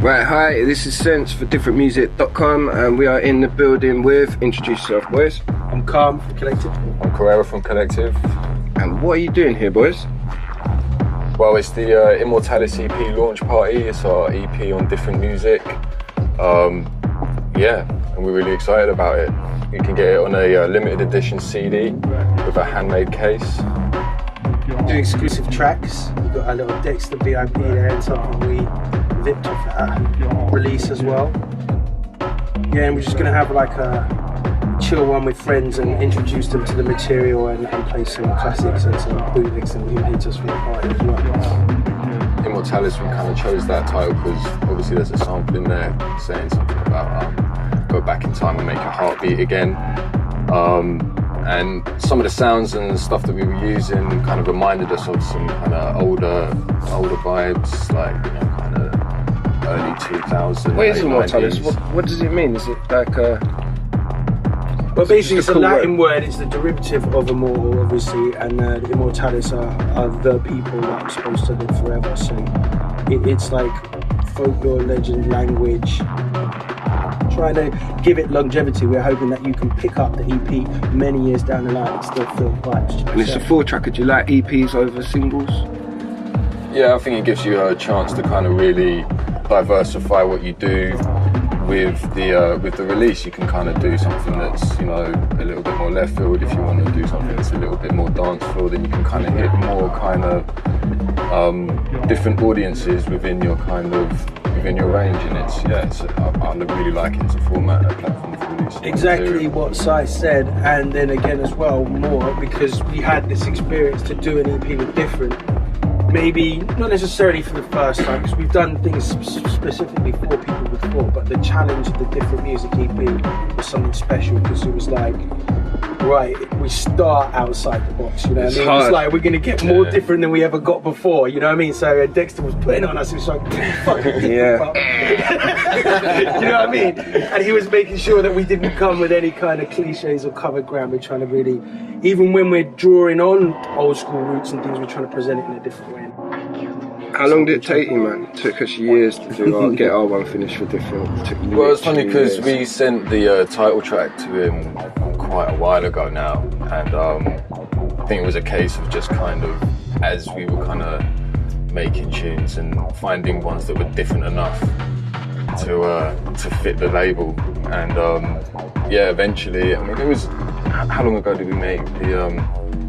Right, hi, this is Sense for differentmusic.com and we are in the building with, introduce yourself boys. I'm Calm from Kolectiv. I'm Carrera from Kolectiv. And what are you doing here boys? Well, it's the Immortalis EP launch party. It's our EP on different music. Yeah, and we're really excited about it. You can get it on a limited edition CD with a handmade case. Doing exclusive tracks. We've got our little Dexter VIP there and something we zipped off that release as well. Yeah, and we're just going to have like a chill one with friends and introduce them to the material and play some classics and some bootlegs and new hits for the party as well. Immortalis, we kind of chose that title because obviously there's a sample in there saying something about go back in time and make your heart beat again. And some of the sounds and stuff that we were using kind of reminded us of some kind of older vibes, like, you know, kind of early 2000s. What is Immortalis? What does it mean? Is it like a... Well, basically it's a Latin word. It's the derivative of immortal, obviously, and the Immortalis are the people that are supposed to live forever. So it's like folklore, legend, language, trying to give it longevity. We're hoping that you can pick up the EP many years down the line and still feel vibes. And it's a full tracker. Do you like EPs over singles? Yeah, I think it gives you a chance to kind of really diversify what you do. With the release, you can kind of do something that's, you know, a little bit more left field. If you want to do something that's a little bit more dance floor, then you can kind of hit more kind of different audiences within your range. And I really like it as a format, a platform for release. Exactly what Sai said, and then again as well more because we had this experience to do an EP with different. Maybe not necessarily for the first time, because we've done things specifically for people before, but the challenge of the different music EP was something special because it was like, right, we start outside the box, you know what I mean? It's like we're going to get more different than we ever got before, you know what I mean? So Dexter was putting on us, it was like, fucking yeah. You know what I mean? And he was making sure that we didn't come with any kind of cliches or covered ground. We're trying to really, even when we're drawing on old school roots and things, we're trying to present it in a different way. How long did it take you, man? It took us years to do get our one finished for different. Well, it's funny because we sent the title track to him quite a while ago now, and I think it was a case of just kind of, as we were kind of making tunes and finding ones that were different enough to fit the label, and yeah, eventually, I mean, it was, how long ago did we make the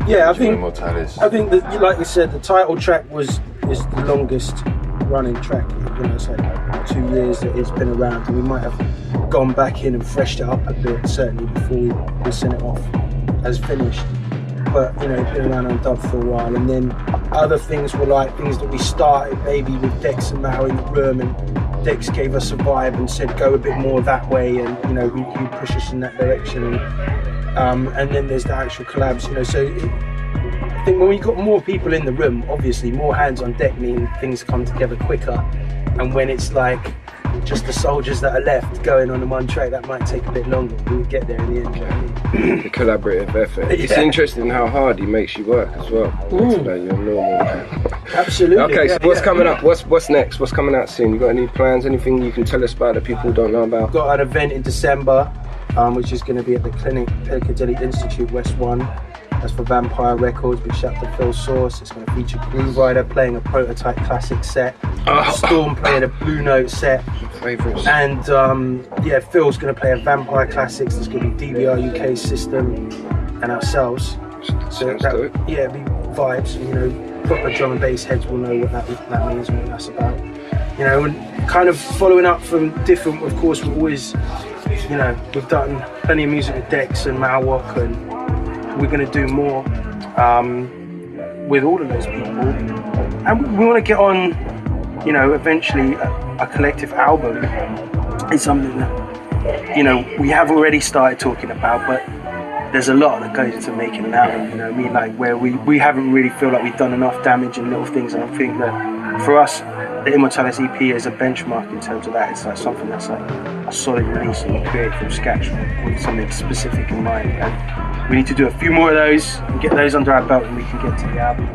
I think Immortalis? I think that, like you said, the title track is the longest running track. You know, it's like 2 years that it's been around, and we might have gone back in and freshed it up a bit, certainly before we sent it off as finished. But you know, it's been around undubbed for a while, and then other things were like things that we started maybe with Dex and Mao in the room, and Dex gave us a vibe and said go a bit more that way, and you know, he pushed us in that direction, and then there's the actual collabs, you know. So I think when we got more people in the room, obviously more hands on deck mean things come together quicker, and when it's like just the soldiers that are left going on the one track, that might take a bit longer, but we'll get there in the end. You know what I mean? The collaborative effort. It's interesting how hard he makes you work as well. Like your normal. Absolutely. Okay, so what's coming up? What's next? What's coming out soon? You got any plans? Anything you can tell us about that people don't know about? We've got an event in December, which is going to be at the Clinic Piccadilly Institute West 1. That's for Vampire Records. Big shout to Phil Source. It's going to feature Groove Rider playing a prototype classic set, Storm playing a Blue Note set, Favourites. and yeah, Phil's going to play a Vampire Classics. There's going to be DVR UK System and ourselves. So that, yeah, it'll be vibes. You know, proper drum and bass heads will know what that means and what that's about. You know, and kind of following up from different. Of course, we've always, you know, we've done plenty of music with Dex and Malwalk, and we're going to do more with all of those people, and we want to get on, you know, eventually a collective album. It's something that, you know, we have already started talking about, but there's a lot that goes into making an album, you know what I mean, like where we haven't really feel like we've done enough damage and little things, and I think that for us the Immortalis EP is a benchmark in terms of that. It's like something that's like a solid release and you create from scratch with something specific in mind. And we need to do a few more of those and get those under our belt and we can get to the album.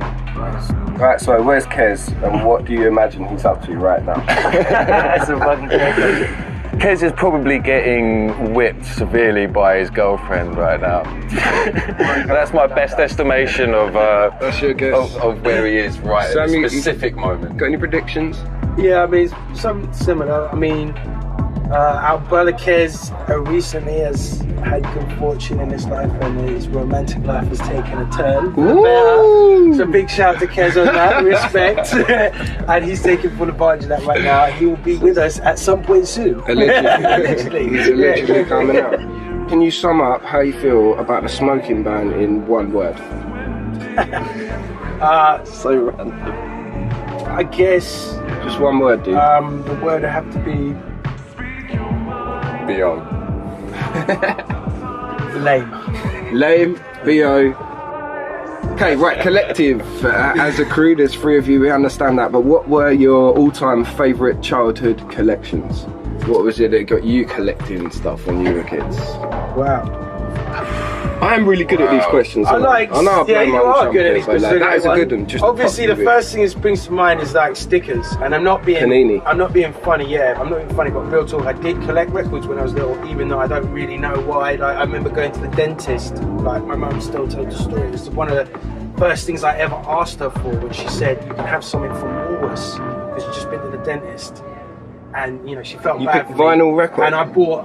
Right, so where's Kez and what do you imagine he's up to right now? That's a fucking great. Kez is probably getting whipped severely by his girlfriend right now. That's my best estimation of That's your guess. of where he is right at Sammy, this specific moment. Got any predictions? Yeah, I mean, something similar. I mean, our brother Kez recently has had good fortune in his life and his romantic life has taken a turn. Ooh. So big shout to Kez on that, respect. And he's taking full advantage of that right now. He will be with us at some point soon. Allegedly. He's allegedly coming out. Can you sum up how you feel about the smoking ban in one word? So random. I guess Just one word, dude. the word would have to be Beyond. lame. Lame, B.O. Okay, right, Kolectiv, as a crew, there's three of you, we understand that, but what were your all-time favourite childhood collections? What was it that got you collecting stuff when you were kids? Wow. I'm really good at these questions. I like, I know I yeah, play you my are own good at trumpet, these but questions. like, that is a good one. Just obviously, the first thing that springs to mind is like stickers, and I'm not being Panini. I'm not being funny. Yeah, I'm not being funny, but real talk. I did collect records when I was little, even though I don't really know why. Like, I remember going to the dentist. Like, my mum still told the story. It was one of the first things I ever asked her for when she said, "You can have something from Woolworths because you've just been to the dentist." And you know, she felt You bad picked for me. vinyl record? And I bought.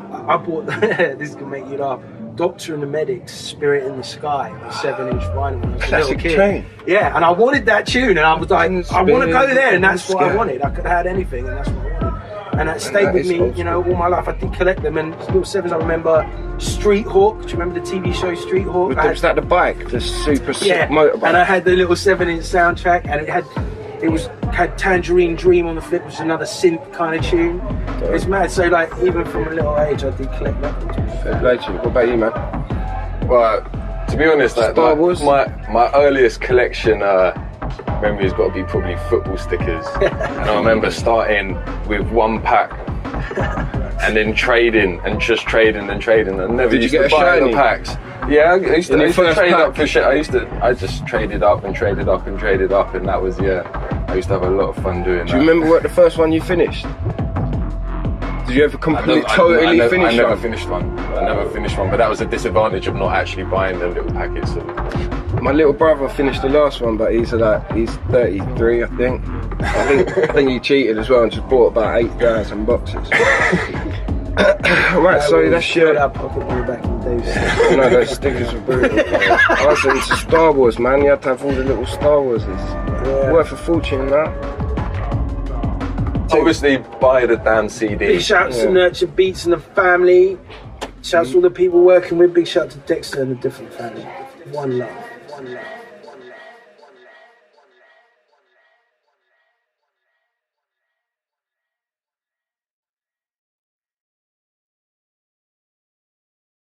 This is gonna make you laugh. Doctor and the Medic's Spirit in the Sky, a 7-inch vinyl when I was a little Classic kid. tune. Yeah, and I wanted that tune, and I was like, I want to go there, and that's what I Sky. wanted. I could have had anything, and that's what I wanted. And that stayed that with is me, old you know, all my life. I did collect them, and little sevens. I remember Street Hawk. Do you remember the TV show Street Hawk? Was that the bike? The super sick motorbike? and I had the little 7-inch soundtrack, and it had Tangerine Dream on the flip, which was another synth kind of tune. It's mad. So like, even from a little age, I did collect records. Fair play to you. What about you, man? Well, to be honest, like Star Wars? my earliest collection memory has got to be probably football stickers. And I remember starting with one pack and then trading and just trading and trading. And never Did you used get to a buy shiny? the packs. Yeah, I used to trade pack? up for shit. I just traded up and traded up and traded up, and that was, I used to have a lot of fun doing that. Do you remember what the first one you finished? Did you ever I totally never finish I never one? finished one. I never finished one, but that was a disadvantage of not actually buying the little packets. My little brother finished the last one, but he's 33, I think. I think he cheated as well and just bought about 8,000 boxes. Right, so that's your. That pocket money back in the days. No, those stickers were brutal. I was into Star Wars, man. You had to have all the little Star Warses. Yeah. Worth a fortune, that. Obviously, buy the damn CD. Big shouts to Nurture Beats and the family. Shouts to all the people working with. Big shout to Dexter and the different family. One love. One love.